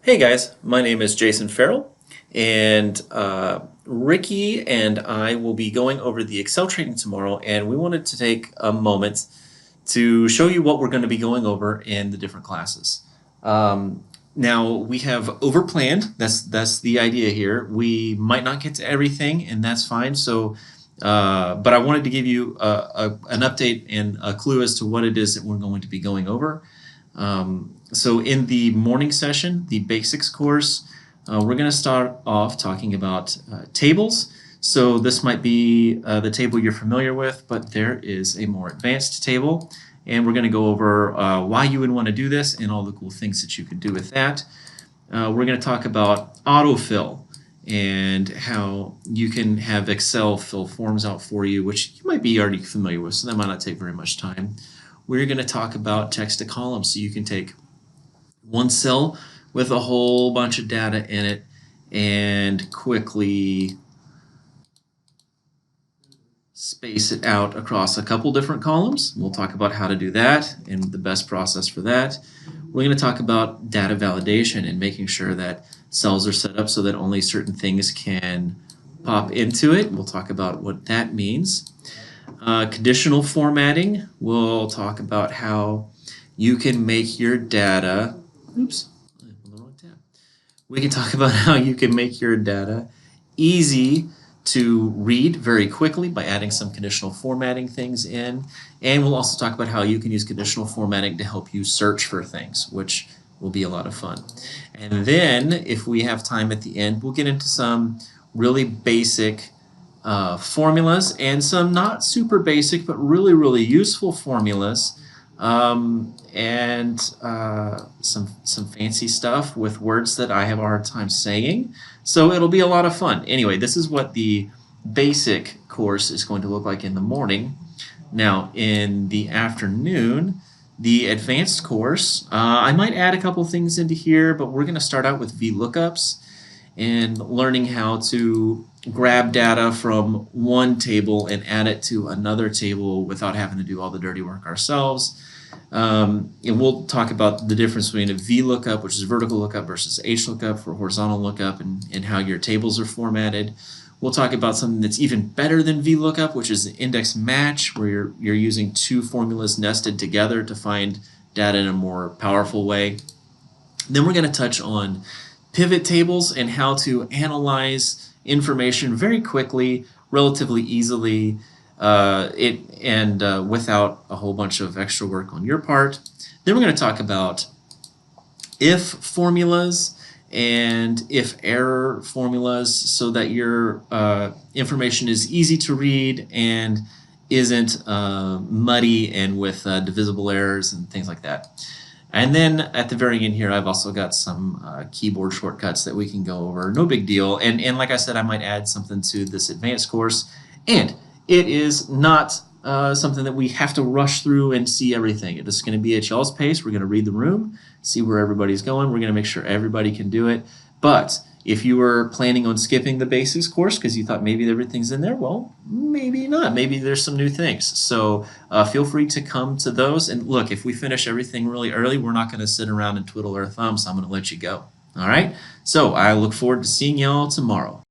Hey guys, my name is Jason Farrell, and Ricky and I will be going over the Excel training tomorrow, and we wanted to take a moment to show you what we're going to be going over in the different classes. Now we have overplanned. That's the idea here. We might not get to everything, and that's fine. But I wanted to give you an update and a clue as to what it is that we're going to be going over. So in the morning session, the basics course, we're going to start off talking about tables. So this might be the table you're familiar with, but there is a more advanced table. And we're going to go over why you would want to do this and all the cool things that you could do with that. We're going to talk about autofill and how you can have Excel fill forms out for you, which you might be already familiar with, so that might not take very much time. We're going to talk about text to column, so you can take one cell with a whole bunch of data in it and quickly space it out across a couple different columns. We'll talk about how to do that and the best process for that. We're going to talk about data validation and making sure that cells are set up so that only certain things can pop into it. We'll talk about what that means. Conditional formatting, we'll talk about how you can make your data, oops, I'm on the wrong tab. We can talk about how you can make your data easy to read very quickly by adding some conditional formatting things in. And we'll also talk about how you can use conditional formatting to help you search for things, which will be a lot of fun. And then if we have time at the end, we'll get into some really basic formulas and some not super basic but really useful formulas, and some fancy stuff with words that I have a hard time saying. So it'll be a lot of fun. Anyway, this is what the basic course is going to look like in the morning. Now in the afternoon, the advanced course, I might add a couple things into here, but we're going to start out with Vlookups and learning how to grab data from one table and add it to another table without having to do all the dirty work ourselves. And we'll talk about the difference between a VLOOKUP, which is vertical lookup, versus HLOOKUP for horizontal lookup, and how your tables are formatted. We'll talk about something that's even better than VLOOKUP, which is the index match, where you're using two formulas nested together to find data in a more powerful way. Then we're going to touch on pivot tables and how to analyze information very quickly, relatively easily, without a whole bunch of extra work on your part. Then we're going to talk about if formulas and if error formulas so that your information is easy to read and isn't muddy and with divisible errors and things like that. And then at the very end here, I've also got some keyboard shortcuts that we can go over. No big deal. And like I said, I might add something to this advanced course. And it is not something that we have to rush through and see everything. It is going to be at y'all's pace. We're going to read the room, see where everybody's going. We're going to make sure everybody can do it. But if you were planning on skipping the basics course because you thought maybe everything's in there, well, maybe not. Maybe there's some new things. So feel free to come to those. And look, if we finish everything really early, we're not going to sit around and twiddle our thumbs. I'm going to let you go. All right? So I look forward to seeing y'all tomorrow.